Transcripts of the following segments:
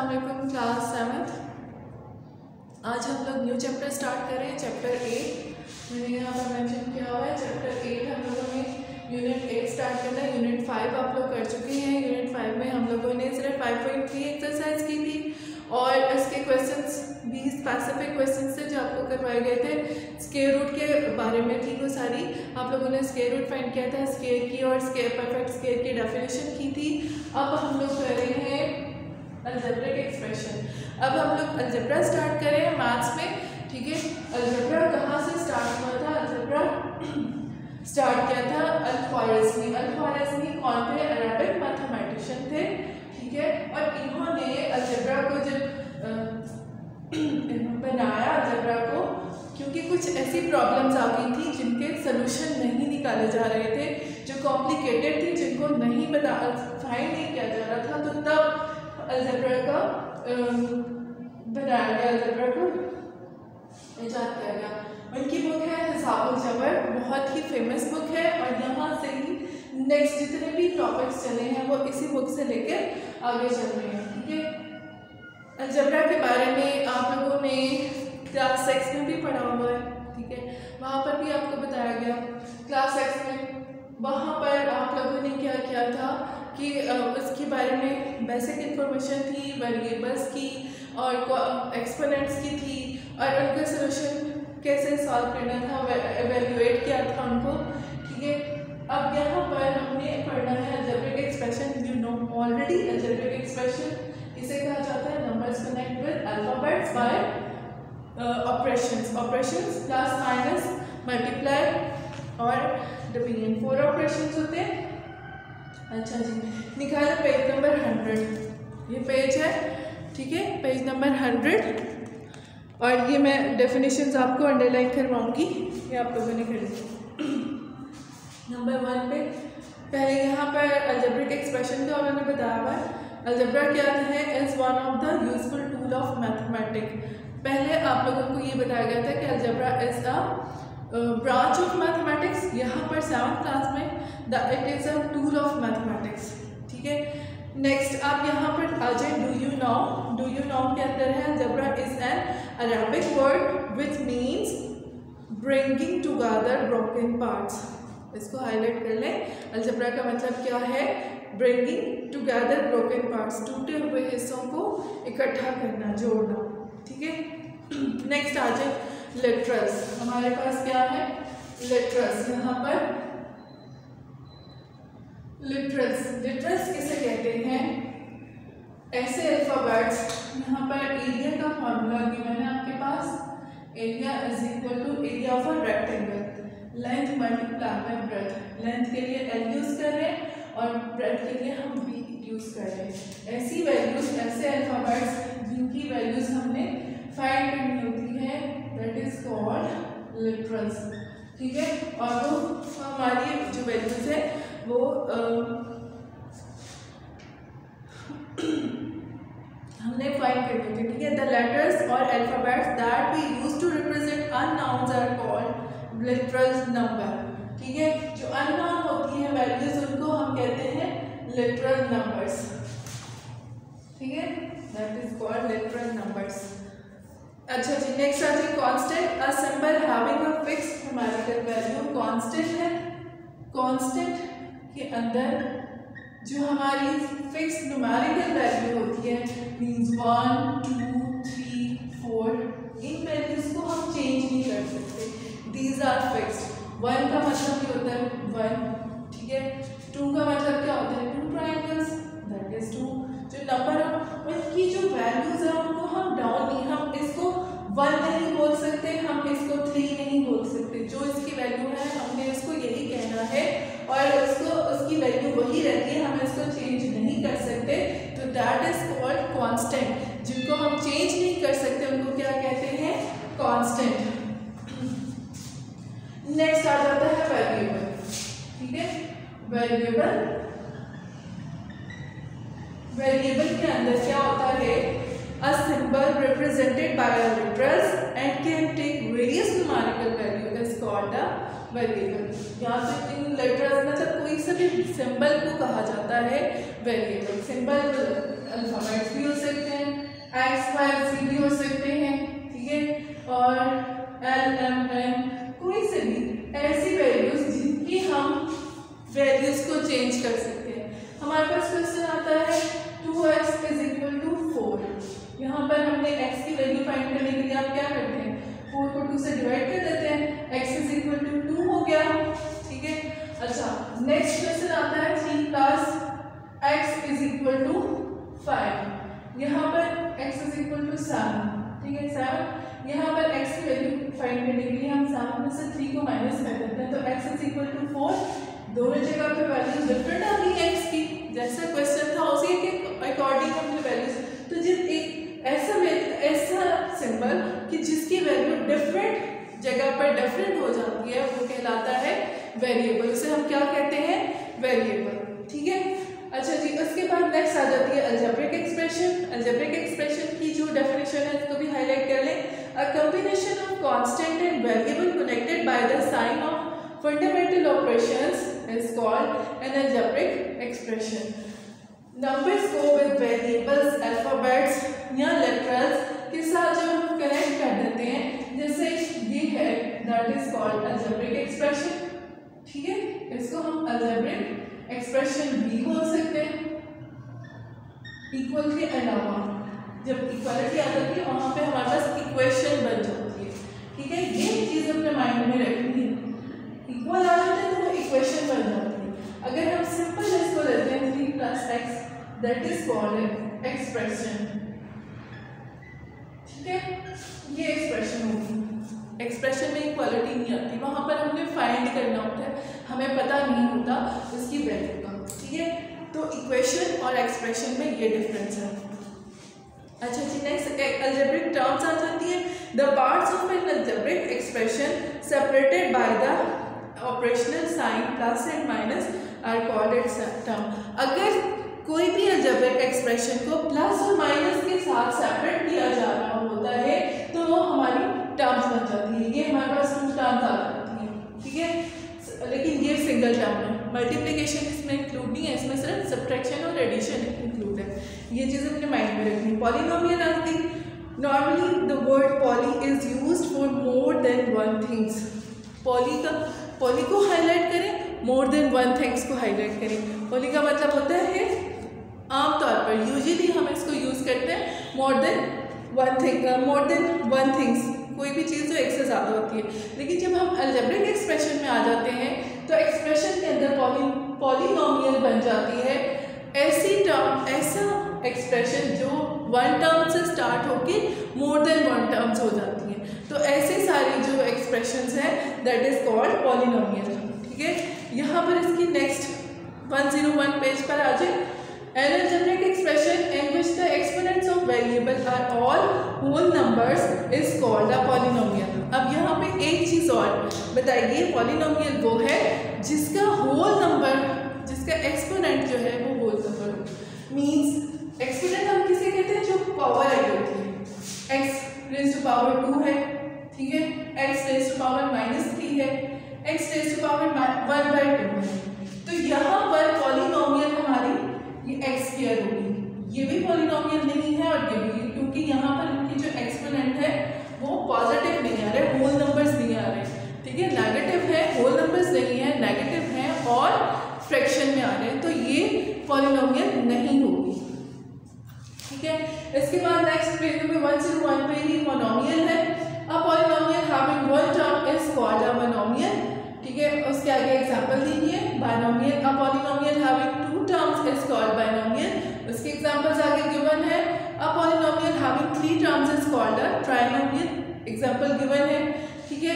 अस्सलाम वालेकुम क्लास 7। आज हम लोग न्यू चैप्टर स्टार्ट कर रहे हैं, चैप्टर 8। मैंने यहाँ पर मेंशन किया हुआ है चैप्टर 8 हम लोगों ने यूनिट 8 स्टार्ट करना है। यूनिट 5 आप लोग कर चुके हैं। यूनिट 5 में हम लोगों ने सिर्फ 5.3 एक्सरसाइज की थी और इसके क्वेश्चंस भी स्पेसिफिक क्वेश्चंस थे जो आपको करवाए गए थे। स्क्वायर रूट के बारे में थी वो सारी, आप लोगों ने स्क्वायर रूट फाइंड किया था, स्क्वायर की और स्क्वायर परफेक्ट स्क्वायर की डेफिनेशन की थी। अब हम लोग कर रहे हैं अलजेब्रिक एक्सप्रेशन। अब हम लोग अलजेब्रा स्टार्ट कर रहे हैं मैथ्स में, ठीक है। अलजेब्रा कहाँ से स्टार्ट हुआ था? अलजेब्रा स्टार्ट किया था अल-ख्वारिज़मी। अल-ख्वारिज़मी कौन थे? अरबिक मैथमेटिशियन थे, ठीक है। और इन्होंने अलजेब्रा को जब बनाया अलजेब्रा को, क्योंकि कुछ ऐसी प्रॉब्लम्स आ गई थी जिनके सोल्यूशन नहीं निकाले जा रहे थे, जो कॉम्प्लिकेटेड थी, जिनको नहीं फाइंड नहीं किया जा रहा था, तो तब अलजेब्रा का बनाया गया, अलजेब्रा को इजाद किया गया। उनकी बुक है हिसाब-उल-जबर, बहुत ही फेमस बुक है और यहाँ से ही नेक्स्ट जितने भी टॉपिक्स चले हैं वो इसी बुक से लेकर आगे चल रहे हैं, ठीक है। अलजेब्रा के बारे में आप लोगों ने क्लास 6 में भी पढ़ा हुआ है, ठीक है। वहाँ पर भी आपको बताया गया क्लास 6 में। वहाँ पर आप लोगों ने क्या किया था कि उसके बारे में बेसिक इन्फॉर्मेशन थी, वेरिएबल्स की और एक्सपोनेंट्स की थी, और उनका सोल्यूशन कैसे सॉल्व करना था, एवेल्युएट किया था उनको, ठीक है। अब यहाँ पर हमने पढ़ना है algebraic expression. You know already algebraic expression इसे कहा जाता है numbers connect with alphabets by operations plus minus multiply और डिवीजन, 4 ऑपरेशंस होते हैं। अच्छा जी, निकालो पेज नंबर 100। ये पेज है, ठीक है, पेज नंबर 100। और ये मैं डेफिनेशंस आपको अंडरलाइन करवाऊंगी, ये आप लोगों ने कर ली। नंबर 1 पे पहले यहाँ पर अलजेब्रिक एक्सप्रेशन का उन्होंने बताया हुआ है। अलजेब्रा क्या है? Is one of the useful tool of mathematics. पहले आप लोगों को ये बताया गया था कि algebra is a branch of mathematics. यहाँ पर 7th क्लास में it is a tool of mathematics, ठीक है। नेक्स्ट आप यहाँ पर आ जाए डू यू नो के अंदर है algebra is an Arabic word which means bringing together broken parts. इसको हाईलाइट कर लें। अलजेब्रा का मतलब क्या है? ब्रिंगिंग टुगेदर ब्रोकन पार्ट्स, टूटे हुए हिस्सों को इकट्ठा करना, जोड़ना, ठीक है। नेक्स्ट आ जाए लिटरल्स। हमारे पास क्या है? लिटरल्स। यहाँ पर लिटरल्स किसे कहते हैं? ऐसे अल्फाबेट्स। यहाँ पर एरिया का फॉर्मूला भी मैंने आपके पास, area is equal to area of a rectangle, length multiply by breadth. Length के लिए L यूज कर रहे हैं और ब्रेथ के लिए हम B यूज कर रहे हैं। ऐसी वैल्यूज, ऐसे अल्फाबेट्स जिनकी वैल्यूज हमने फाइंड करनी होती है, दैट इज कॉल्ड लिटरल्स, ठीक है। और वो हमारी जो वैल्यूज है वो हमने फाइंड करनी थी, ठीक है। द लेटर्स और alphabets that we use to represent unknowns are called literals number, ठीक है। जो अननोन होती है वैल्यूज उनको हम कहते हैं लिटरल नंबर्स, ठीक है, that is called literal numbers. अच्छा जी, नेक्स्ट आ जाए constant. A symbol having a fixed numerical value constant है। कांस्टेंट के अंदर जो हमारी फिक्स्ड न्यूमेरिकल वैल्यू होती है, मींस 1 2 3 4, इन वैल्यूज को हम चेंज नहीं कर सकते, दीज आर फिक्स्ड। 1 का मतलब क्या होता है? 1, ठीक है। 2 का मतलब क्या होता है? 2 ट्रायंगल्स, दैट इज 2। जो नंबर उनकी जो वैल्यूज है उनको हम डाउन नहीं, हम इसको 1 नहीं बोल सकते, हम इसको 3 नहीं बोल सकते। जो इसकी वैल्यू है हमने इसको यही कहना है और उसकी वैल्यू वही रहती है, हम इसको चेंज नहीं कर सकते, तो दैट इज कॉल्ड कांस्टेंट। जिनको हम चेंज नहीं कर सकते उनको क्या कहते हैं? कांस्टेंट। नेक्स्ट आ जाता है वेरिएबल, ठीक है। वेरिएबल के अंदर क्या होता है? A symbol represented by a literals and can take various numerical value is called a variable. यहाँ पे इन लेटर्स मतलब कोई सा भी सिंबल को कहा जाता है वेरिएबल। सिंबल अल्फाबेट्स भी हो सकते हैं, एक्स वाई जी भी हो सकते हैं, ठीक है, और एल एम एन कोई से भी ऐसी वैल्यूज जिनकी हम वैल्यूज को चेंज कर सकते हैं। हमारे पास क्वेश्चन आता है 2x इज इक्वल टू 4। यहाँ पर हमने x की वैल्यू फाइंड करने के लिए आप क्या करते हैं, 4 को 2 से डिवाइड कर देते हैं, x इज इक्वल टू 2 हो गया, ठीक है। अच्छा, नेक्स्ट क्वेश्चन आता है 3 plus x is equal to 5। यहाँ पर x इज इक्वल टू 7, ठीक है, 7। यहाँ पर x की वैल्यू फाइंड करने के लिए हम 7 में से 3 को माइनस कर देते हैं, तो x इज इक्वल टू 4। दोनों जगह पे वैल्यूज डिफरेंट आ रही है x की, जैसा क्वेश्चन था उसी के अकॉर्डिंग हमने वैल्यूज, तो जब एक ऐसा सिंबल कि जिसकी वैल्यू डिफरेंट जगह पर डिफरेंट हो जाती है वो कहलाता है वेरिएबल, उसे हम क्या कहते हैं, वेरिएबल, ठीक है। अच्छा जी, उसके बाद नेक्स्ट आ जाती है अलजेब्रिक एक्सप्रेशन। अलजेब्रिक एक्सप्रेशन की जो डेफिनेशन है इसको भी हाईलाइट कर लें। A combination of constant and variable connected by the sign of fundamental operations is called an algebraic expression. Numbers को विद वेरिएबल्स, अल्फाबेट्स या लेटर्स के साथ जब हम कनेक्ट कर देते हैं, जैसे ये है, that is called algebraic expression, ठीक है। इसको हम अलजेब्रिक एक्सप्रेशन भी बोल सकते हैं। इक्वल के अलावा जब इक्वालिटी आ जाती है वहाँ पे हमारे पास इक्वेशन बन जाती है, ठीक है, ये चीज़ अपने माइंड में रखनी है। इक्वल आ जाते हैं तो वो इक्वेशन बन जाती है। अगर हम सिंपल इसको लेते हैं 3 plus x, that is called expression, ठीक है, ये एक्सप्रेशन होगी। एक्सप्रेशन में इक्वालिटी नहीं आती, वहाँ पर हमने फाइंड करना होता है, हमें पता नहीं होता उसकी वैल्यू का, ठीक है। तो इक्वेशन और एक्सप्रेशन में ये डिफरेंस है। अच्छा जी, नेक्स्ट अलजेब्रिक टर्म्स आ जाती है। The parts of an algebraic expression separated by the operational sign plus and minus are called its term. अगर कोई भी अलजेब्रिक एक्सप्रेशन को प्लस और माइनस के साथ सेपरेट किया जा रहा होता है तो वो हमारी टर्म्स बन जाती है। ये हमारे पास 2 टर्म्स आ जाती हैं, ठीक है, लेकिन ये सिंगल टर्म है। मल्टीप्लिकेशन इसमें इंक्लूड नहीं है, इसमें सिर्फ सब्ट्रैक्शन और एडिशन इंक्लूड है। ये चीज़ अपने माइंड में रखनी। पॉलिनोमियल आती, normally the word poly is used for more than one things. Poly को हाईलाइट करें, मोर देन वन थिंग्स को हाईलाइट करें। पॉली का मतलब होता है आमतौर पर यूजुअली हम इसको यूज़ करते हैं मोर देन वन थिंग्स, कोई भी चीज़ जो एक से ज़्यादा होती है। लेकिन जब हम अलजेब्रिक एक्सप्रेशन में आ जाते हैं तो एक्सप्रेशन के अंदर पॉलिनोमियल बन जाती है ऐसा एक्सप्रेशन जो वन टर्म से स्टार्ट होके मोर देन वन टर्म्स हो जाती हैं। तो ऐसे सारी जो एक्सप्रेशंस हैं दैट इज कॉल्ड पॉलिनोमियल, ठीक है। यहाँ पर इसकी नेक्स्ट 101 पेज पर आ जाए। An algebraic expression in which the exponents of variable are all whole numbers is called a polynomial। अब यहाँ पे एक चीज़ और बताइए, पॉलिनोमियल वो है जिसका होल नंबर, जिसका एक्सपोनेंट जो है वो होल नंबर हो। मीन्स एक्सपोनेंट हम किसे कहते हैं, जो पावर ऐड होती है। x रेज़ टू पावर 2 है, ठीक है, x रेज़ टू पावर -3 है, x रेज़ टू पावर 1/2 है। तो यहाँ पर पॉलिनोमियल हमारी ये एक्स स्क्वायर होगी। ये भी पॉलिनोमियल नहीं है और ये भी, क्योंकि यहाँ पर इनकी जो एक्सपोनेंट है वो पॉजिटिव नहीं आ रहे, होल नंबर्स नहीं आ रहे, ठीक है, नेगेटिव है, होल नंबर्स नहीं है, नेगेटिव है और फ्रैक्शन में आ रहे हैं, तो ये पॉलिनोमियल नहीं होगी, ठीक है। इसके बाद नेक्स्ट पेज में 101 पे ही मोनोमियल है। A polynomial having one term is called a monomial, ठीक है। उसके आगे एग्जांपल दीजिए, binomial. A polynomial having 2 terms is called binomial. उसके एग्जांपल्स आगे गिवन है। A polynomial having 3 terms is called a trinomial, example given है, ठीक है।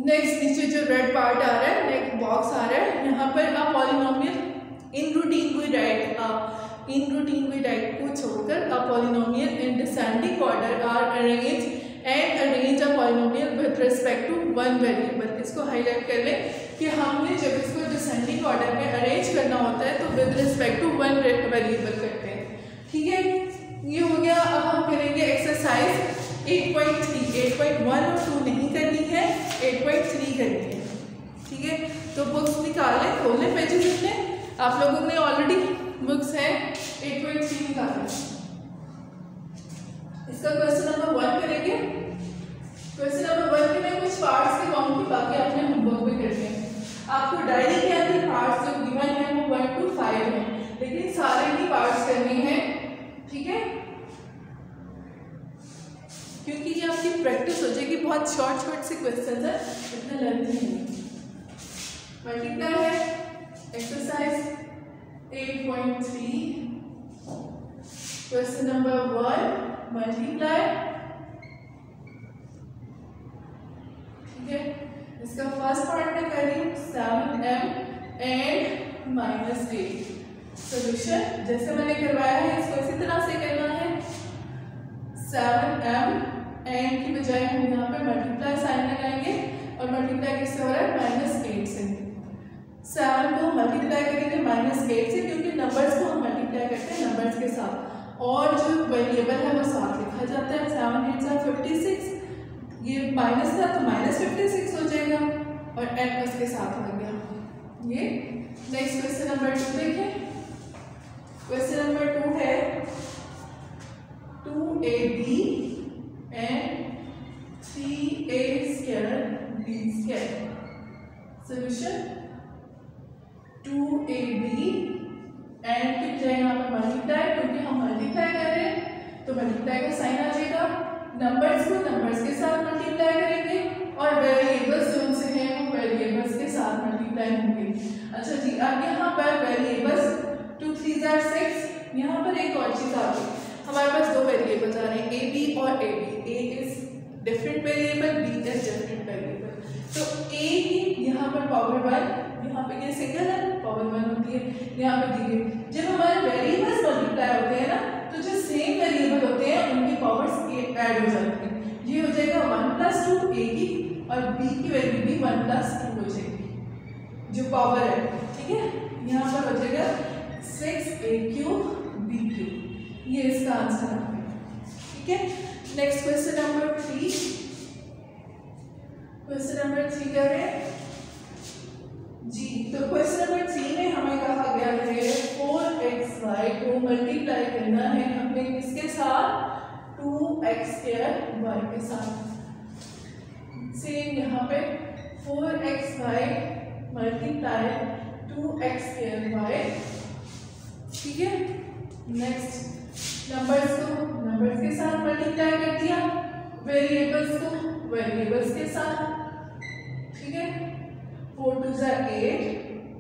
नेक्स्ट नीचे जो रेड पार्ट आ रहा है, नेक्स्ट बॉक्स आ रहा है, यहाँ पर a polynomial in routine we write को छोड़कर a polynomial in descending order are arrange a polynomial with respect to one variable. इसको हाईलाइट कर लें कि हमने जब इसको डिसेंडिंग ऑर्डर में अरेंज करना होता है तो with respect to one variable करते हैं, ठीक है। ये हो गया। अब हम करेंगे एक्सरसाइज 8.3। 8.1 और 2 नहीं करनी है, 8.3 करनी है, ठीक है। तो बुक्स निकालें, खोलें पेजेस अपने, आप लोगों ने ऑलरेडी बुक्स है 8.3 निकालें। इसका क्वेश्चन नंबर 1 करेंगे। क्वेश्चन नंबर 1 के मैं कुछ पार्ट्स के काउंट की बाकी अपने होमवर्क में करते हैं। आपको डायरी के अंदर पार्ट्स जो गिवन है वो 1 to 5 है, लेकिन सारे ही पार्ट्स करने हैं, ठीक है, क्योंकि ये आपकी प्रैक्टिस हो जाएगी। बहुत शॉर्ट से क्वेश्चन है, इतना लेंथी नहीं। मल्टीप्लाई है एक्सरसाइज 8.3 क्वेश्चन नंबर 1 मल्टीप्लाई, ठीक है। इसका फर्स्ट पार्ट में कर रही हूँ 7m एंड -8। सोल्यूशन जैसे मैंने करवाया है इसको इसी तरह से करना है। 7m एंड की बजाय हम यहाँ पे मल्टीप्लाई साइन लगाएंगे और मल्टीप्लाई किससे हो रहा है -8 से। 7 को मल्टीप्लाई करेंगे -8 से, क्योंकि नंबर्स को हम मल्टीप्लाई करते हैं नंबर्स के साथ, और जो वेरिएबल है वो साथ लिखा जाता है। 7 8 are 56, ये माइनस था तो -56 हो जाएगा और n उसके साथ हो गया ये। नेक्स्ट क्वेश्चन नंबर 2 देखें। क्वेश्चन नंबर 2 है 2ab and 3a² b²। Solution 2ab and की बजाय यहाँ पर मल्टीप्लाई, क्योंकि हम मल्टीप्लाई कर रहे हैं तो मल्टीप्लाई का साइन आ जाएगा। नंबर्स को नंबर्स के साथ मल्टीप्लाई करेंगे और वेरिएबल्स जो उनसे हैं वो वेरिएबल्स के साथ मल्टीप्लाई होंगे। अच्छा जी, अब यहाँ पर वेरिएबल्स 2 3 are 6। यहाँ पर एक और चीज़ आ गई, हमारे पास 2 वेरिएबल्स आ रहे हैं ए बी और A B. A is different variable, B is different variable. तो ए की यहाँ पर पावर 1, यहाँ पे ये सिंगल है, पावर 1 होती है, यहाँ पे दी गई। जब हमारे वेरिएबल्स मल्टीप्लाई होते हैं ना, तो जो सेम वेरिएबल होते हैं उनकी पावर्स ऐड हो जाती है। ये हो जाएगा 1 + 2 ए की, और बी की वैल्यू भी 1 + 2 हो जाएगी जो पावर है, ठीक है। यहाँ पर हो जाएगा 6a³ b³। ये इसका आंसर आ गया, ठीक है। Next question number 3। Question number 3 कर रहे हैं जी। तो क्वेश्चन नंबर 3 में हमें कहा गया है 4xy को मल्टीप्लाई करना है हमें किसके साथ, 2x² y के साथ। सेम यहाँ पे 4xy मल्टीप्लाई 2x² y, ठीक है। नेक्स्ट नंबर्स को नंबर्स के साथ मल्टीप्लाई कर दिया, वेरिएबल्स को वेरिएबल्स के साथ, ठीक है। 4 2 are 8,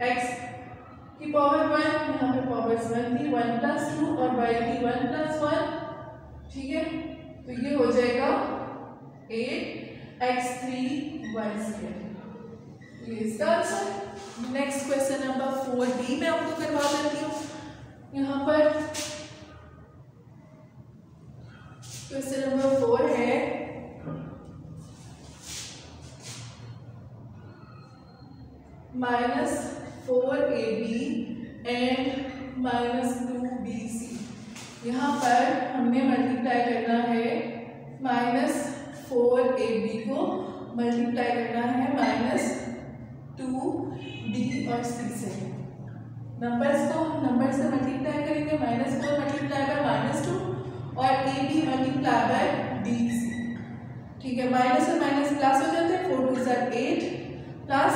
x की पावर 1, यहाँ पे पावर्स 1 थी, 1 + 2 और y की 1 + 1, ठीक है। तो ये हो जाएगा 8x3y²। ये इसका answer. Next question number 4b में आपको करवा देती हूँ। यहाँ पर क्वेश्चन नंबर 4 है -4ab एंड -2bc। यहाँ पर हमने मल्टीप्लाई करना है -4ab को मल्टीप्लाई करना है -2b और c से। नंबर्स को नंबर से मल्टीप्लाई करेंगे, -4 मल्टीप्लाई बाय -2 और ab मल्टीप्लाई बाय bc, ठीक है। माइनस और माइनस प्लस हो जाते हैं, 4 2 are 8 प्लस,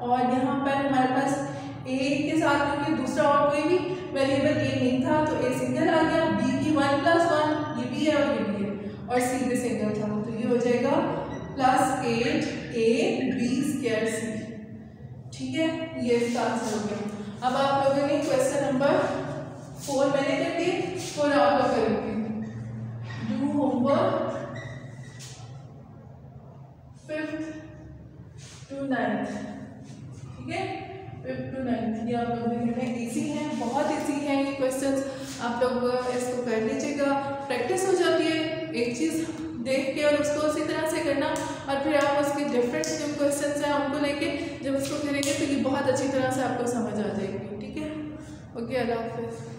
और यहाँ पर हमारे पास a के साथ क्योंकि दूसरा और कोई भी वेरिएबल a नहीं था तो a सिंगल आ गया, b की 1 + 1 ये भी है और ये भी है, और c भी सिंगल था, तो ये हो जाएगा +8ab² c, ठीक है। ये इसका आंसर हो गया। अब आप लोगों ने क्वेश्चन नंबर 4 मैंने कर दिए, 4 आप लोग करेंगे। Do homework 5th to 9th, ठीक है। 5th to 9th ये आप लोगों ने करना है। इजी है, बहुत इजी है ये क्वेश्चंस, आप लोग इसको कर लीजिएगा, प्रैक्टिस हो जाती है। एक चीज़ देख के और उसको उसी तरह से करना, और फिर आप उसके डिफरेंट जो क्वेश्चंस हैं उनको लेके जब उसको करेंगे तो ये बहुत अच्छी तरह से आपको समझ आ जाएगी, ठीक है। ओके, अल्लाह हाफ़िज़।